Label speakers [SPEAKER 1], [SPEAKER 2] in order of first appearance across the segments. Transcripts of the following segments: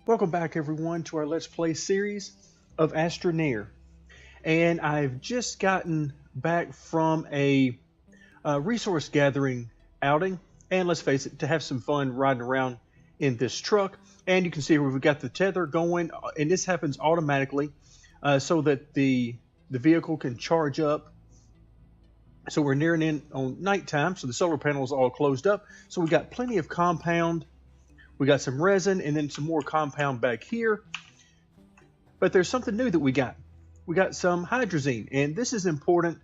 [SPEAKER 1] Welcome back everyone to our Let's Play series of Astroneer. And I've just gotten back from a resource gathering outing, and let's face it, to have some fun riding around in this truck. And you can see we've got the tether going, and this happens automatically so that the vehicle can charge up. So we're nearing in on nighttime, so the solar panel is all closed up. So we got plenty of compound. We got some resin and then some more compound back here. But there's something new that we got. We got some hydrazine, and this is important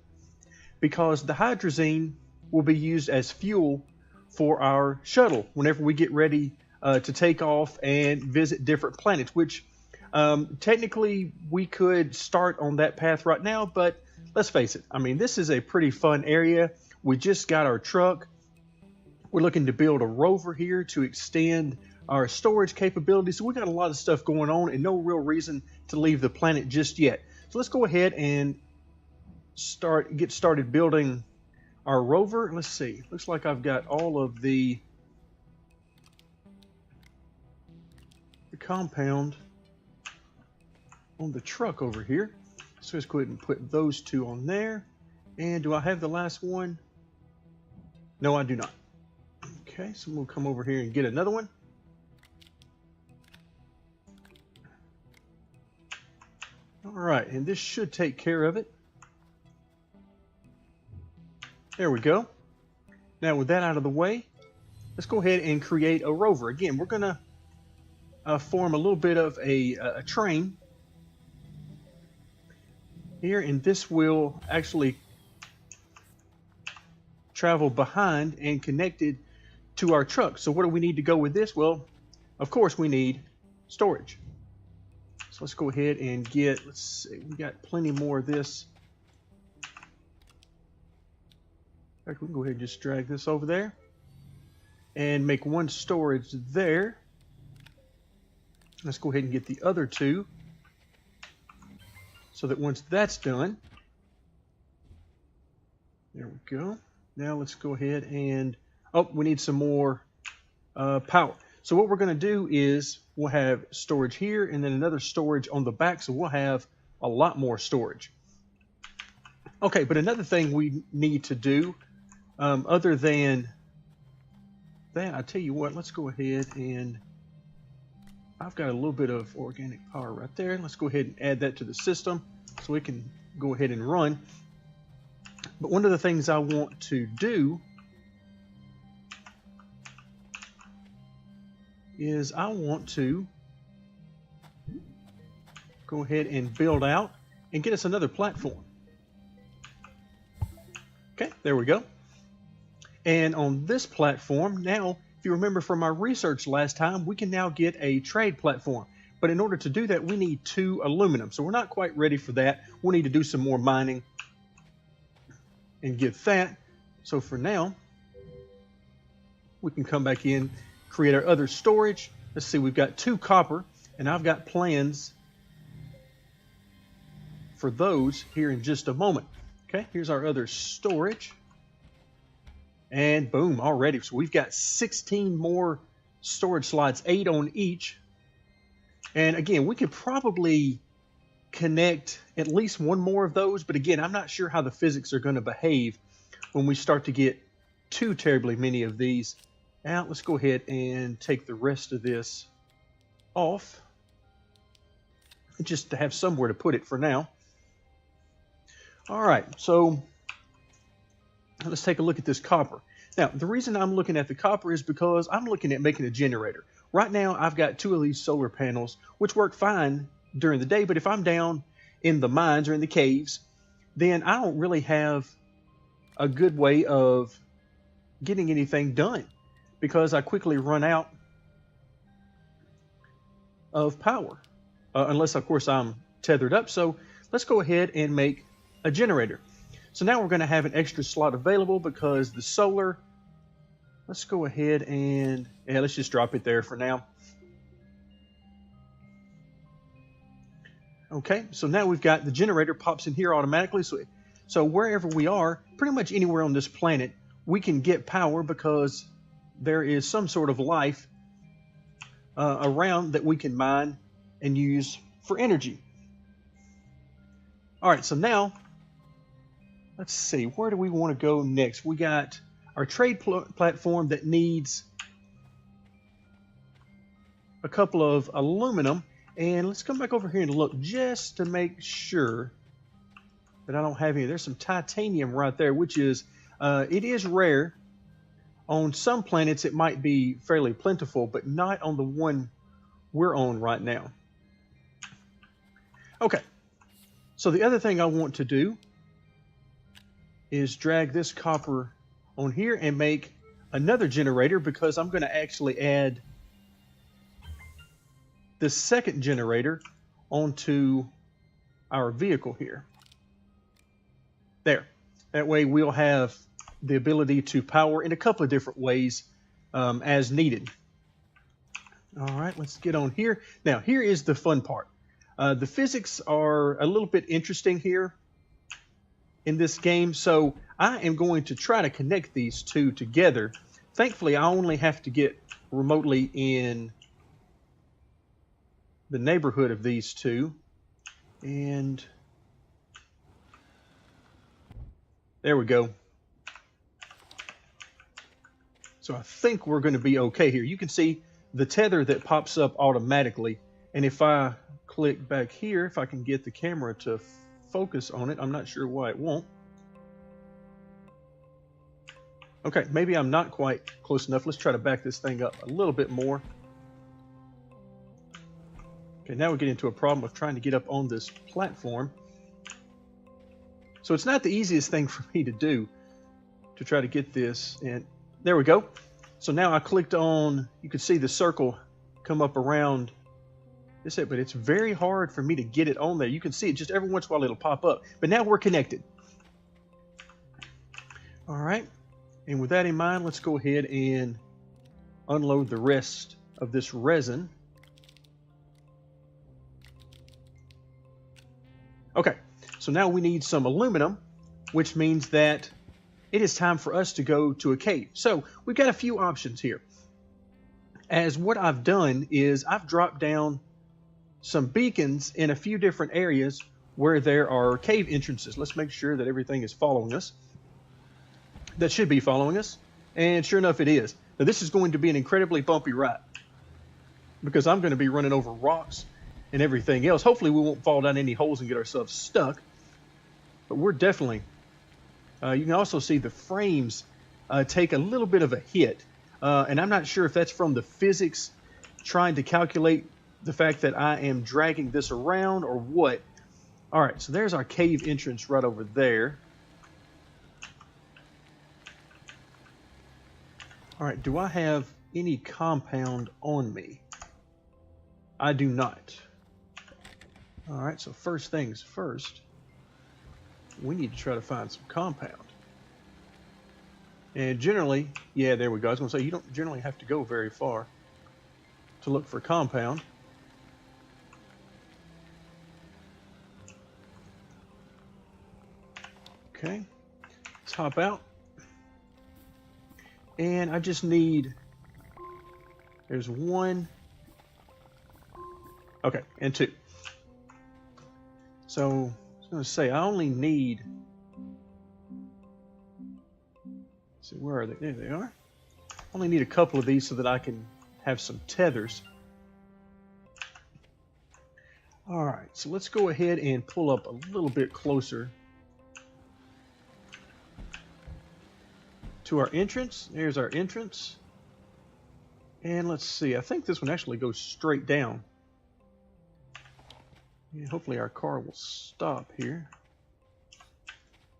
[SPEAKER 1] because the hydrazine will be used as fuel for our shuttle whenever we get ready to take off and visit different planets, which technically we could start on that path right now, but let's face it, I mean, this is a pretty fun area. We just got our truck. We're looking to build a rover here to extend our storage capabilities. So we got a lot of stuff going on and no real reason to leave the planet just yet. So let's go ahead and get started building our rover. Let's see. Looks like I've got all of the compound on the truck over here. So let's go ahead and put those two on there. And do I have the last one? No, I do not. Okay, so we'll come over here and get another one. All right, and this should take care of it. There we go. Now with that out of the way, let's go ahead and create a rover. Again, we're going to form a little bit of a train here, and this will actually travel behind and connected to our truck. So what do we need to go with this? Well, of course we need storage. So let's go ahead and get, let's see, we got plenty more of this. In fact, we can go ahead and just drag this over there and make one storage there. Let's go ahead and get the other two so that once that's done, there we go. Now let's go ahead and, oh, we need some more power. So what we're going to do is we'll have storage here and then another storage on the back. So we'll have a lot more storage. Okay, but another thing we need to do other than that, I tell you what, let's go ahead and I've got a little bit of organic power right there. Let's go ahead and add that to the system so we can go ahead and run. But one of the things I want to do is I want to go ahead and build out and get us another platform. Okay, there we go. And on this platform, now, if you remember from our research last time, we can now get a trade platform. But in order to do that, we need 2 aluminum. So we're not quite ready for that. We'll need to do some more mining and get that. So for now, we can come back in, create our other storage. Let's see, we've got 2 copper, and I've got plans for those here in just a moment. Okay, here's our other storage. And boom, already. So we've got 16 more storage slots, 8 on each. And again, we could probably connect at least one more of those, but again, I'm not sure how the physics are going to behave when we start to get too terribly many of these out. Let's go ahead and take the rest of this off just to have somewhere to put it for now. All right, so let's take a look at this copper. Now, the reason I'm looking at the copper is because I'm looking at making a generator. Right now, I've got 2 of these solar panels, which work fine during the day, but if I'm down in the mines or in the caves, then I don't really have a good way of getting anything done because I quickly run out of power, unless, of course, I'm tethered up. So let's go ahead and make a generator. So now we're going to have an extra slot available because the solar, let's go ahead and, yeah, let's just drop it there for now. Okay, so now we've got the generator pops in here automatically. So wherever we are, pretty much anywhere on this planet, we can get power because there is some sort of life around that we can mine and use for energy. All right, so now let's see, where do we want to go next? We got our trade platform that needs a couple of aluminum, and let's come back over here and look just to make sure that I don't have any. There's some titanium right there, which is it is rare. On some planets it might be fairly plentiful, but not on the one we're on right now. Okay, so the other thing I want to do is drag this copper on here and make another generator, because I'm going to actually add the second generator onto our vehicle here. There. That way we'll have the ability to power in a couple of different ways as needed. All right, let's get on here. Now, here is the fun part. The physics are a little bit interesting here in this game, so I am going to try to connect these two together. Thankfully, I only have to get remotely in the neighborhood of these two, and there we go. So I think we're going to be okay here. You can see the tether that pops up automatically, and if I click back here, if I can get the camera to focus on it, I'm not sure why it won't. Okay, maybe I'm not quite close enough. Let's try to back this thing up a little bit more. Okay, now we get into a problem of trying to get up on this platform. So it's not the easiest thing for me to do to try to get this, and there we go. So now I clicked on, you can see the circle come up around this, but it's very hard for me to get it on there. You can see it just every once in a while it'll pop up, but now we're connected. All right, and with that in mind, let's go ahead and unload the rest of this resin. Okay, so now we need some aluminum, which means that it is time for us to go to a cave. So we've got a few options here. As what I've done is I've dropped down some beacons in a few different areas where there are cave entrances. Let's make sure that everything is following us. That should be following us. And sure enough, it is. Now this is going to be an incredibly bumpy ride, because I'm going to be running over rocks and everything else. Hopefully we won't fall down any holes and get ourselves stuck. But we're definitely... you can also see the frames take a little bit of a hit. And I'm not sure if that's from the physics trying to calculate the fact that I am dragging this around or what. All right, so there's our cave entrance right over there. All right, do I have any compound on me? I do not. All right, so first things first, we need to try to find some compound. And generally, yeah, there we go. I was going to say, you don't generally have to go very far to look for compound. Okay, let's hop out. And I just need, there's one, okay, and two. So I was going to say, I only need, let's see, where are they? There they are. I only need a couple of these so that I can have some tethers. All right, so let's go ahead and pull up a little bit closer to our entrance. There's our entrance. And let's see, I think this one actually goes straight down. And hopefully our car will stop here.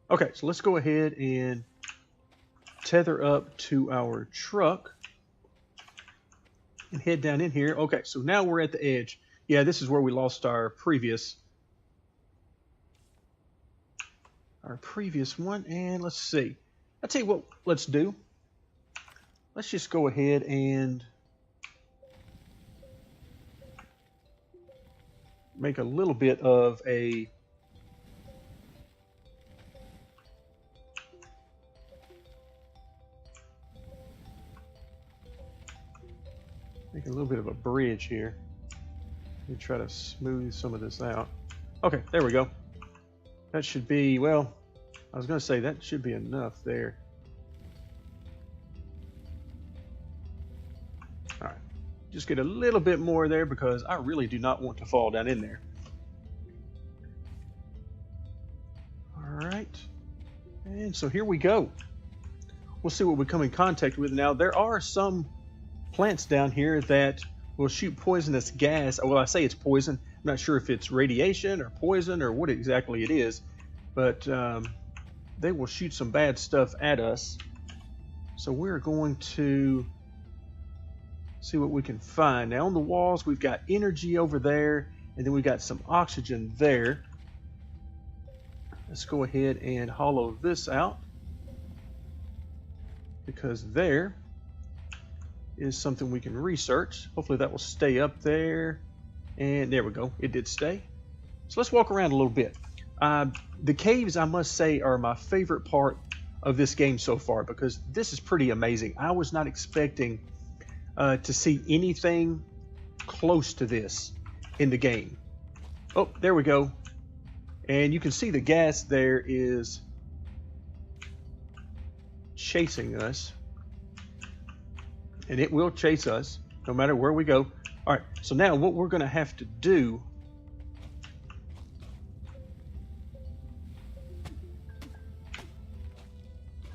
[SPEAKER 1] Okay, so let's go ahead and tether up to our truck and head down in here. Okay, so now we're at the edge. Yeah, this is where we lost our previous one. And let's see. I'll tell you what let's do. Let's just go ahead and make a little bit of a little bit of a bridge here. Let me try to smooth some of this out. Okay, there we go. That should be, well, I was going to say that should be enough there. All right, just get a little bit more there because I really do not want to fall down in there. All right, and so here we go. We'll see what we come in contact with. Now, there are some plants down here that will shoot poisonous gas. Well, I say it's poison. I'm not sure if it's radiation or poison or what exactly it is, but they will shoot some bad stuff at us. So we're going to see what we can find. Now, on the walls, we've got energy over there, and then we've got some oxygen there. Let's go ahead and hollow this out, because there is something we can research. Hopefully that will stay up there. And there we go. It did stay. So let's walk around a little bit. The caves, I must say, are my favorite part of this game so far because this is pretty amazing. I was not expecting to see anything close to this in the game. Oh, there we go. And you can see the gas there is chasing us. And it will chase us no matter where we go. All right, so now what we're going to have to do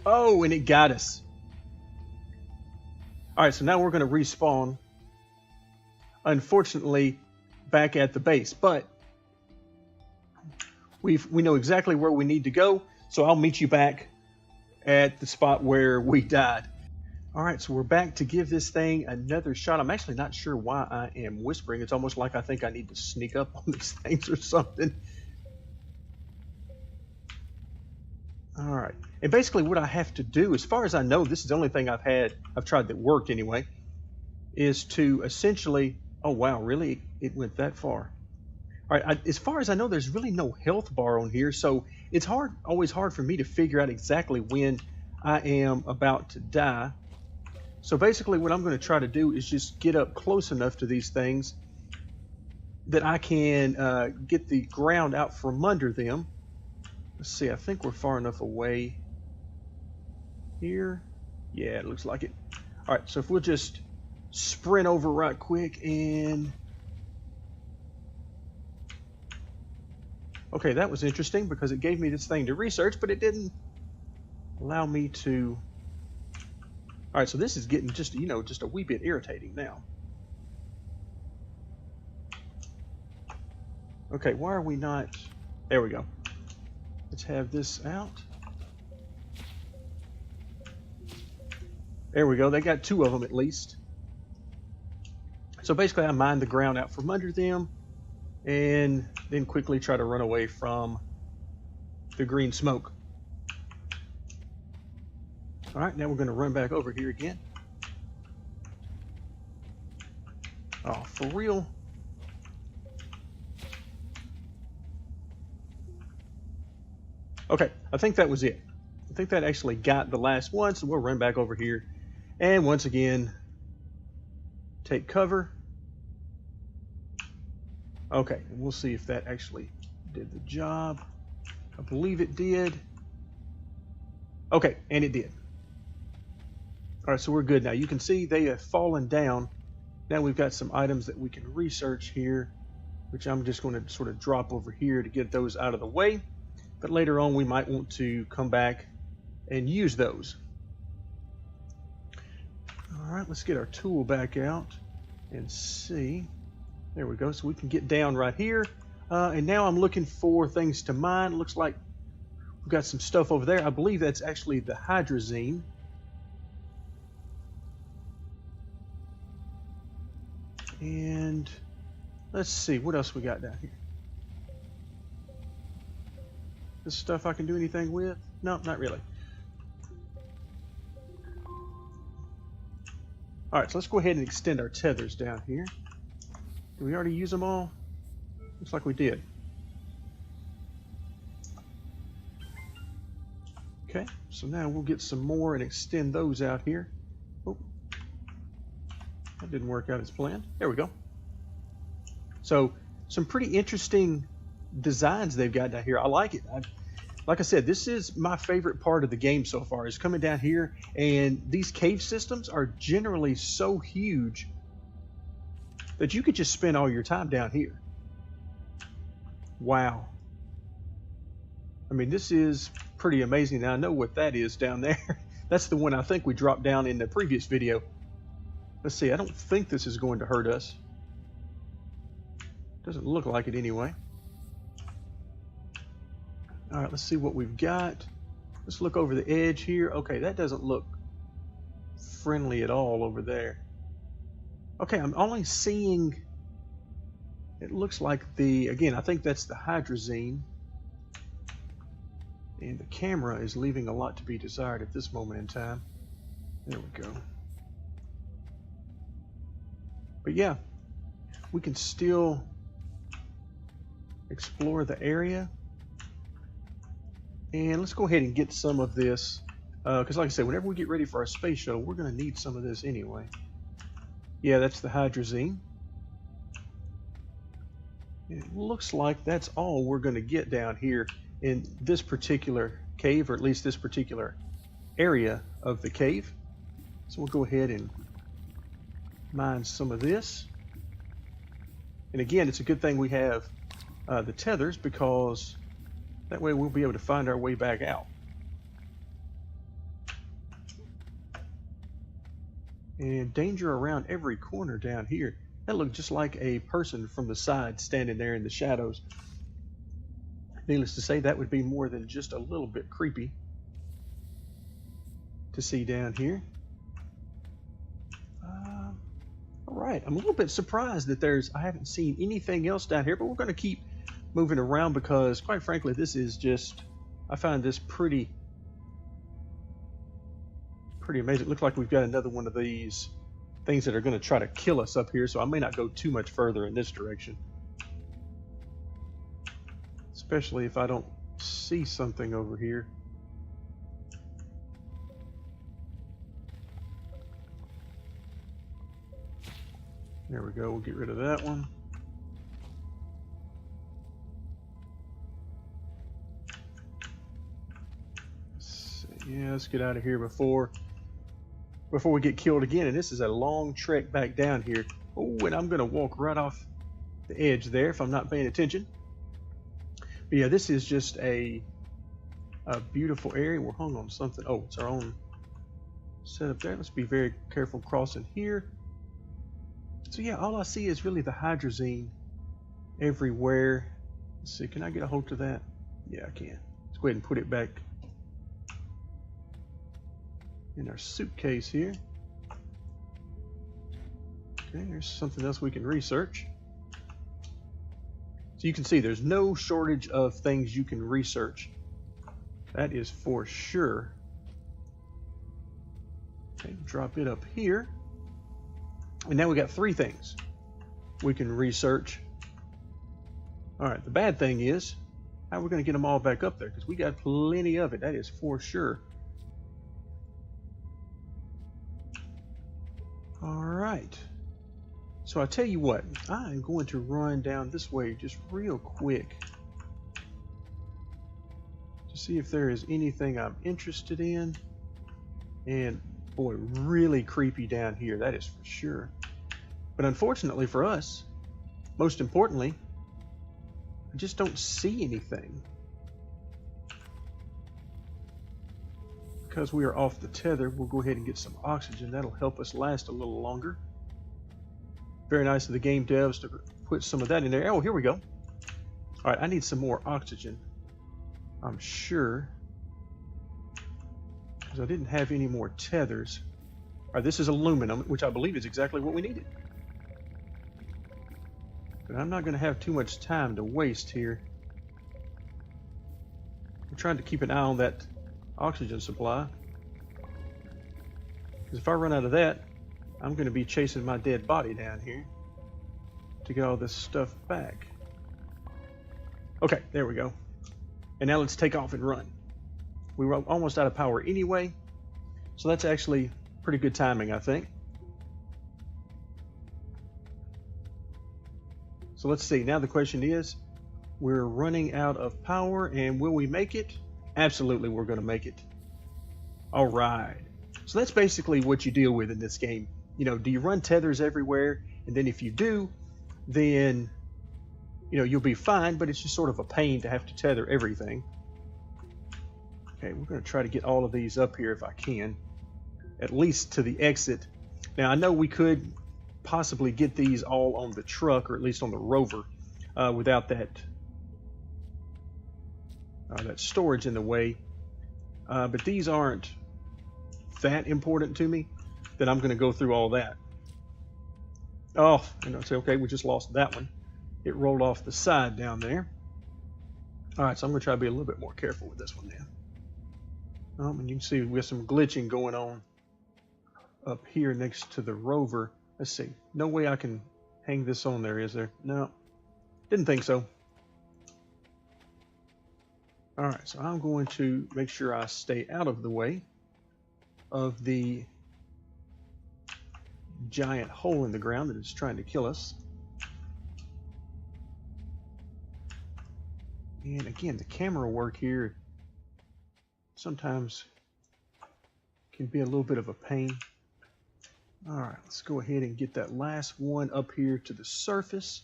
[SPEAKER 1] oh, and it got us. All right, so now we're going to respawn, unfortunately, back at the base. But we know exactly where we need to go, so I'll meet you back at the spot where we died. All right, so we're back to give this thing another shot. I'm actually not sure why I am whispering. It's almost like I think I need to sneak up on these things or something. All right, and basically what I have to do, as far as I know, this is the only thing I've tried that worked anyway, is to essentially, oh wow, really? It went that far. All right, as far as I know, there's really no health bar on here, so it's always hard for me to figure out exactly when I am about to die. So basically what I'm going to try to do is just get up close enough to these things that I can get the ground out from under them. Let's see, I think we're far enough away here. Yeah, it looks like it. All right, so if we'll just sprint over right quick and... Okay, that was interesting because it gave me this thing to research, but it didn't allow me to... All right, so this is getting just, just a wee bit irritating now. Okay, why are we not... There we go. Let's have this out. There we go. They got two of them at least. So basically I mine the ground out from under them and then quickly try to run away from the green smoke. All right, now we're going to run back over here again. Oh, for real? Okay, I think that was it. I think that actually got the last one, so we'll run back over here and once again take cover. Okay, and we'll see if that actually did the job. I believe it did. Okay, and it did. All right, so we're good now. You can see they have fallen down. Now we've got some items that we can research here, which I'm just going to sort of drop over here to get those out of the way. But later on, we might want to come back and use those. All right, let's get our tool back out and see. There we go. So we can get down right here. And now I'm looking for things to mine. Looks like we've got some stuff over there. I believe that's actually the hydrazine. And let's see, what else we got down here? This stuff I can do anything with? No, not really. All right, so let's go ahead and extend our tethers down here. Did we already use them all? Looks like we did. Okay, so now we'll get some more and extend those out here. Oh. That didn't work out as planned. There we go. So some pretty interesting designs they've got down here. I like it. Like I said, this is my favorite part of the game so far, is coming down here, and these cave systems are generally so huge that you could just spend all your time down here. Wow. I mean, this is pretty amazing. Now I know what that is down there. That's the one I think we dropped down in the previous video. Let's see, I don't think this is going to hurt us. Doesn't look like it anyway. All right, let's see what we've got. Let's look over the edge here. Okay, that doesn't look friendly at all over there. Okay, I'm only seeing, it looks like again, I think that's the hydrazine. And the camera is leaving a lot to be desired at this moment in time. There we go. But yeah, we can still explore the area. And let's go ahead and get some of this, because like I said, whenever we get ready for our space shuttle, we're going to need some of this anyway. Yeah, that's the hydrazine. And it looks like that's all we're going to get down here in this particular cave, or at least this particular area of the cave. So we'll go ahead and mine some of this. And again, it's a good thing we have the tethers, because that way we'll be able to find our way back out. And danger around every corner down here. That looked just like a person from the side standing there in the shadows. Needless to say, that would be more than just a little bit creepy to see down here. All right, I'm a little bit surprised that I haven't seen anything else down here, but we're going to keep moving around because, quite frankly, this is just, I find this pretty amazing. It looks like we've got another one of these things that are going to try to kill us up here, so I may not go too much further in this direction. Especially if I don't see something over here. There we go, we'll get rid of that one. Yeah, let's get out of here before we get killed again. And this is a long trek back down here. Oh, and I'm going to walk right off the edge there if I'm not paying attention. But yeah, this is just a beautiful area. We're hung on something. Oh, it's our own setup there. Let's be very careful crossing here. So yeah, all I see is really the hydrazine everywhere. Let's see, can I get a hold of that? Yeah, I can. Let's go ahead and put it back in our suitcase here. Okay, there's something else we can research. So you can see there's no shortage of things you can research. That is for sure. Okay, drop it up here. And now we got 3 things we can research. All right, the bad thing is, how are we going to get them all back up there? Because we got plenty of it, that is for sure. All right. So I tell you what, I'm going to run down this way just real quick to see if there is anything I'm interested in. And boy, really creepy down here, that is for sure. But unfortunately for us, most importantly, I just don't see anything. Because we are off the tether, we'll go ahead and get some oxygen. That'll help us last a little longer. Very nice of the game devs to put some of that in there. Oh, here we go. All right, I need some more oxygen, I'm sure, because I didn't have any more tethers. All right, this is aluminum, which I believe is exactly what we needed. But I'm not going to have too much time to waste here. I'm trying to keep an eye on that oxygen supply, because if I run out of that, I'm going to be chasing my dead body down here to get all this stuff back. Okay, there we go. And now let's take off and run. We were almost out of power anyway, so that's actually pretty good timing, I think. So let's see. Now the question is, we're running out of power, and will we make it? Absolutely, we're going to make it. All right. So that's basically what you deal with in this game. You know, do you run tethers everywhere? And then if you do, then, you know, you'll be fine, but it's just sort of a pain to have to tether everything. Okay, we're going to try to get all of these up here if I can, at least to the exit. Now, I know we could possibly get these all on the truck, or at least on the rover, without that storage in the way. But these aren't that important to me that I'm going to go through all that. Oh, and I'll say, okay, we just lost that one. It rolled off the side down there. All right, so I'm going to try to be a little bit more careful with this one then. And you can see we have some glitching going on up here next to the rover. Let's see. No way I can hang this on there, is there? No, didn't think so. All right, so I'm going to make sure I stay out of the way of the giant hole in the ground that is trying to kill us. And again, the camera work here sometimes can be a little bit of a pain. All right, let's go ahead and get that last one up here to the surface.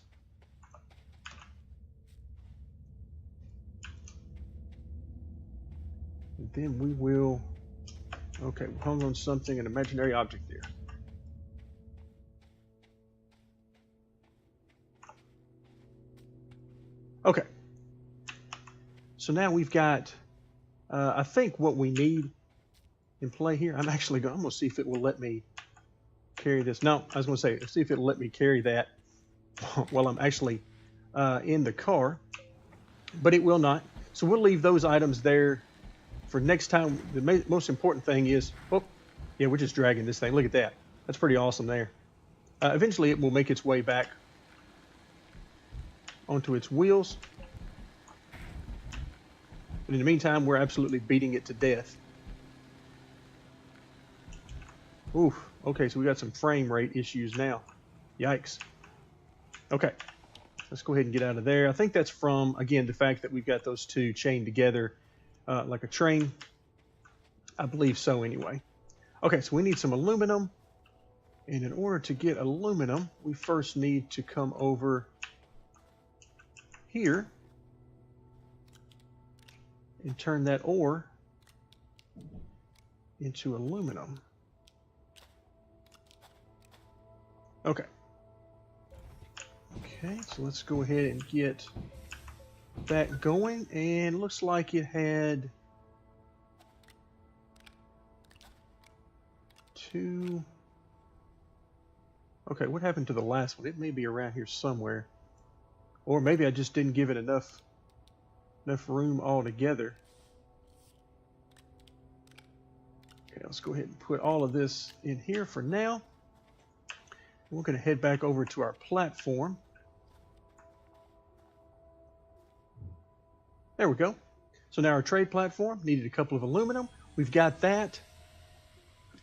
[SPEAKER 1] And then we will, okay, we hung on something, an imaginary object there. Okay, so now we've got, I think what we need in play here, I'm going to see if it will let me carry this. No, I was going to say, see if it'll let me carry that while I'm actually in the car, but it will not. So we'll leave those items there for next time. The most important thing is, oh, yeah, we're just dragging this thing. Look at that. That's pretty awesome there. Eventually it will make its way back onto its wheels. But in the meantime, we're absolutely beating it to death. Oof. Okay, so we got some frame rate issues now. Yikes. Okay, let's go ahead and get out of there. I think that's from, again, the fact that we've got those two chained together like a train. I believe so anyway. Okay, so we need some aluminum. And in order to get aluminum, we first need to come over here and turn that ore into aluminum. Okay. Okay, so let's go ahead and get that going. And looks like it had two. Okay, what happened to the last one? It may be around here somewhere. Or maybe I just didn't give it enough room altogether. Okay, let's go ahead and put all of this in here for now. We're going to head back over to our platform. There we go. So now our trade platform needed a couple of aluminum. We've got that.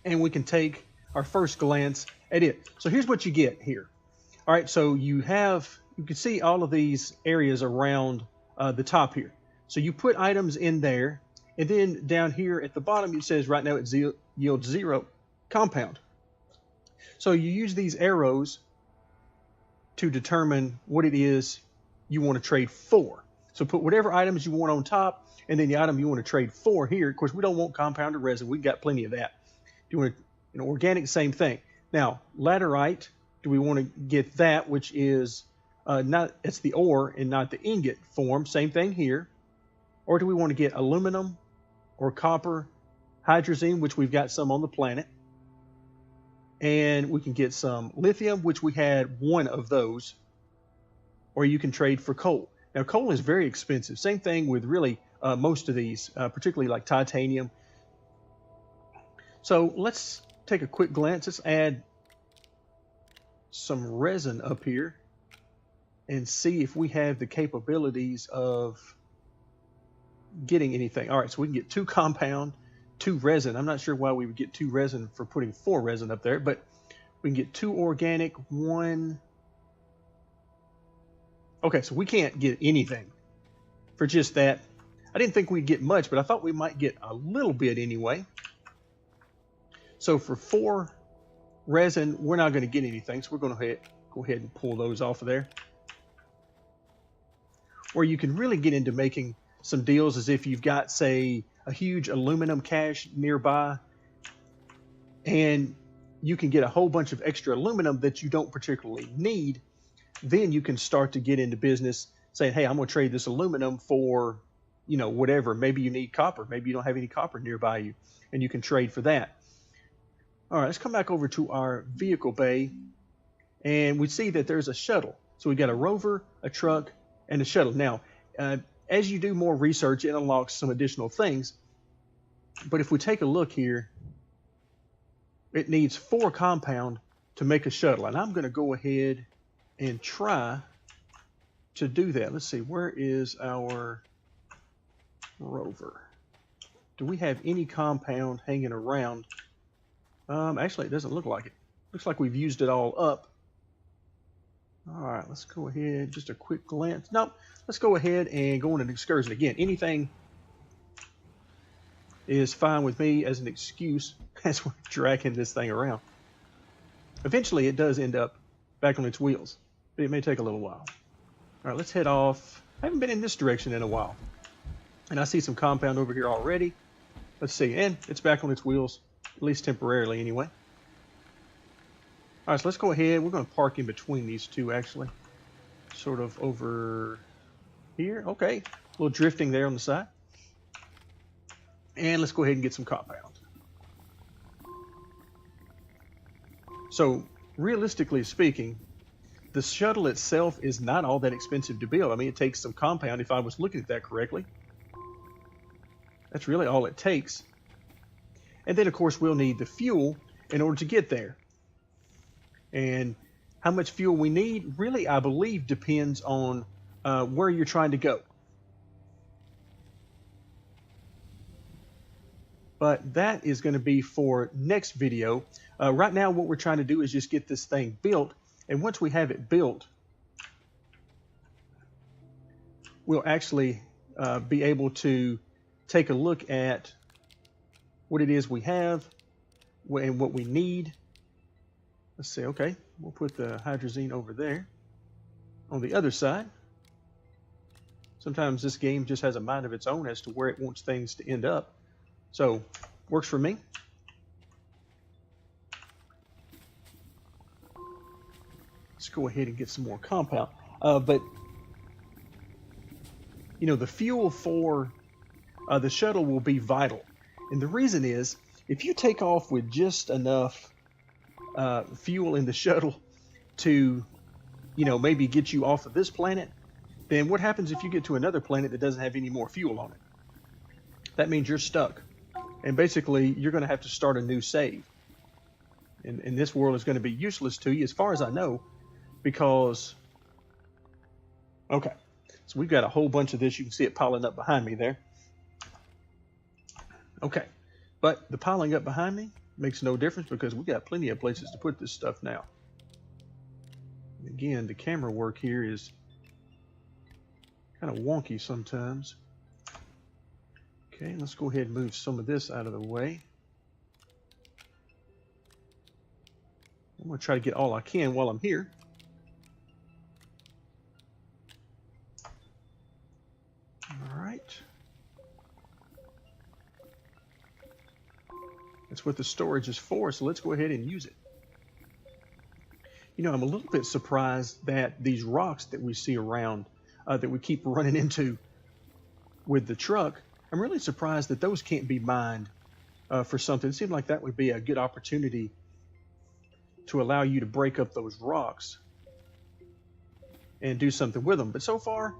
[SPEAKER 1] And we can take our first glance at it. So here's what you get here. All right, so you can see all of these areas around the top here. So you put items in there, and then down here at the bottom it says right now it yields 0 compound. So you use these arrows to determine what it is you want to trade for. So put whatever items you want on top, and then the item you want to trade for here. Of course, we don't want compound or resin. We've got plenty of that. Do you want an organic? Same thing. Now, laterite, do we want to get that, which is it's the ore and not the ingot form? Same thing here. Or do we want to get aluminum or copper, hydrazine, which we've got some on the planet? And we can get some lithium, which we had one of those. Or you can trade for coal. Now, coal is very expensive. Same thing with really most of these, particularly like titanium. So let's take a quick glance. Let's add some resin up here and see if we have the capabilities of getting anything. All right, so we can get 2 compound, 2 resin. I'm not sure why we would get 2 resin for putting 4 resin up there, but we can get 2 organic, 1 Okay, so we can't get anything for just that. I didn't think we'd get much, but I thought we might get a little bit anyway. So for 4 resin, we're not going to get anything, so we're going to go ahead and pull those off of there. Or you can really get into making some deals as if you've got, say, a huge aluminum cache nearby, and you can get a whole bunch of extra aluminum that you don't particularly need. Then you can start to get into business saying, hey, I'm going to trade this aluminum for, you know, whatever. Maybe you need copper. Maybe you don't have any copper nearby you, and you can trade for that. All right, let's come back over to our vehicle bay, and we see that there's a shuttle. So we've got a rover, a truck, and a shuttle. Now, as you do more research, it unlocks some additional things. But if we take a look here, it needs 4 compound to make a shuttle. And I'm going to go ahead and try to do that. Let's see, where is our rover? Do we have any compound hanging around? Actually, it doesn't look like it. Looks like we've used it all up. All right, let's go ahead. Just a quick glance. Nope. Let's go ahead and go on an excursion again. Anything is fine with me as an excuse as we're dragging this thing around. Eventually, it does end up back on its wheels, but it may take a little while. All right, let's head off. I haven't been in this direction in a while, and I see some compound over here already. Let's see, and it's back on its wheels, at least temporarily anyway. All right, so let's go ahead. We're going to park in between these two, actually. Sort of over here. Okay, a little drifting there on the side. And let's go ahead and get some compound. So, realistically speaking, the shuttle itself is not all that expensive to build. I mean, it takes some compound, if I was looking at that correctly. That's really all it takes. And then, of course, we'll need the fuel in order to get there. And how much fuel we need, really, I believe, depends on where you're trying to go. But that is going to be for next video. Right now, what we're trying to do is just get this thing built. And once we have it built, we'll actually be able to take a look at what it is we have and what we need. Let's see, okay, we'll put the hydrazine over there on the other side. Sometimes this game just has a mind of its own as to where it wants things to end up. So, works for me. Let's go ahead and get some more compound. But, you know, the fuel for the shuttle will be vital. And the reason is, if you take off with just enough fuel in the shuttle to, you know, maybe get you off of this planet, then what happens if you get to another planet that doesn't have any more fuel on it? That means you're stuck. And basically, you're going to have to start a new save. And this world is going to be useless to you, as far as I know, because... Okay, so we've got a whole bunch of this. You can see it piling up behind me there. Okay, but the piling up behind me makes no difference because we've got plenty of places to put this stuff now. Again, the camera work here is kind of wonky sometimes. Okay, let's go ahead and move some of this out of the way. I'm going to try to get all I can while I'm here. All right. That's what the storage is for, so let's go ahead and use it. You know, I'm a little bit surprised that these rocks that we see around, that we keep running into with the truck, I'm really surprised that those can't be mined for something. It seemed like that would be a good opportunity to allow you to break up those rocks and do something with them. But so far,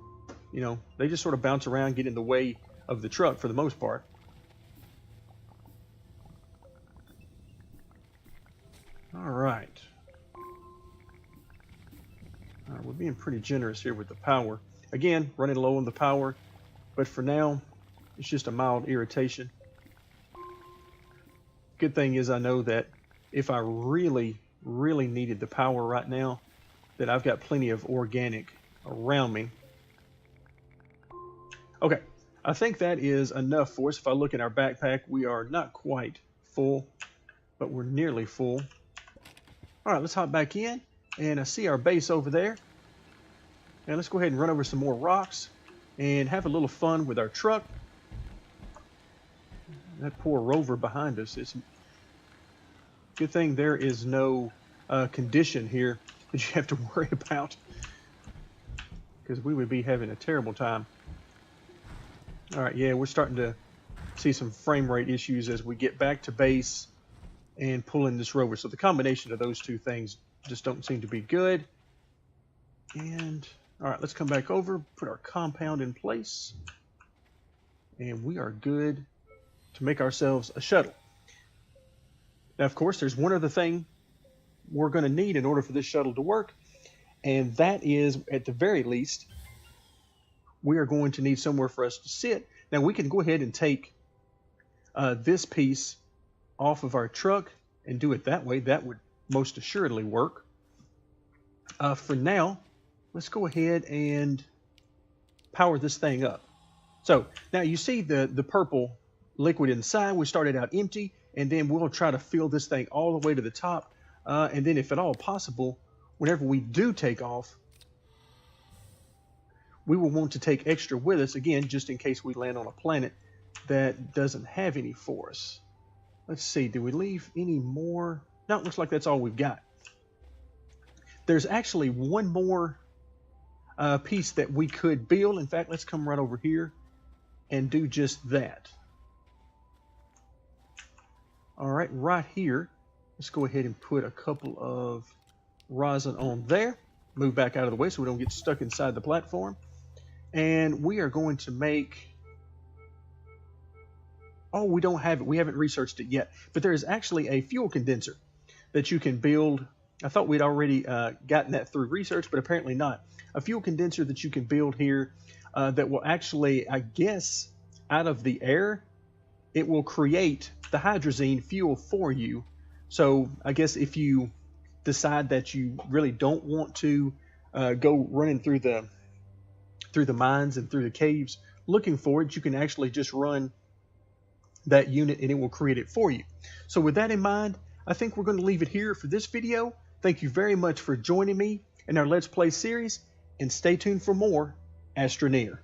[SPEAKER 1] you know, they just sort of bounce around, get in the way of the truck for the most part. All right. We're being pretty generous here with the power. Again, running low on the power, but for now, it's just a mild irritation. Good thing is I know that if I really needed the power right now, that I've got plenty of organic around me. Okay, I think that is enough for us. If I look in our backpack, we are not quite full, but we're nearly full. All right, let's hop back in, and I see our base over there. Now let's go ahead and run over some more rocks and have a little fun with our truck. That poor rover behind us. It's good thing there is no condition here that you have to worry about, because we would be having a terrible time. All right, yeah, we're starting to see some frame rate issues as we get back to base and pull in this rover. So the combination of those two things just don't seem to be good. And all right, let's come back over, put our compound in place, and we are good to make ourselves a shuttle. Now, of course, there's one other thing we're going to need in order for this shuttle to work, and that is, at the very least, we are going to need somewhere for us to sit. Now, we can go ahead and take this piece off of our truck and do it that way. That would most assuredly work. For now, let's go ahead and power this thing up. So now you see the purple liquid inside. We started out empty, and then we'll try to fill this thing all the way to the top. And then if at all possible, whenever we do take off, we will want to take extra with us, again, just in case we land on a planet that doesn't have any for us. Let's see, do we leave any more? No, it looks like that's all we've got. There's actually one more piece that we could build. In fact, let's come right over here and do just that. All right, right here, let's go ahead and put a couple of rosin on there. Move back out of the way so we don't get stuck inside the platform. And we are going to make... Oh, we don't have it. We haven't researched it yet. But there is actually a fuel condenser that you can build. I thought we'd already gotten that through research, but apparently not. A fuel condenser that you can build here that will actually, I guess, out of the air, it will create the hydrazine fuel for you. So I guess if you decide that you really don't want to go running through the mines and through the caves looking for it, you can actually just run that unit and it will create it for you. So with that in mind, I think we're going to leave it here for this video. Thank you very much for joining me in our Let's Play series, and stay tuned for more Astroneer.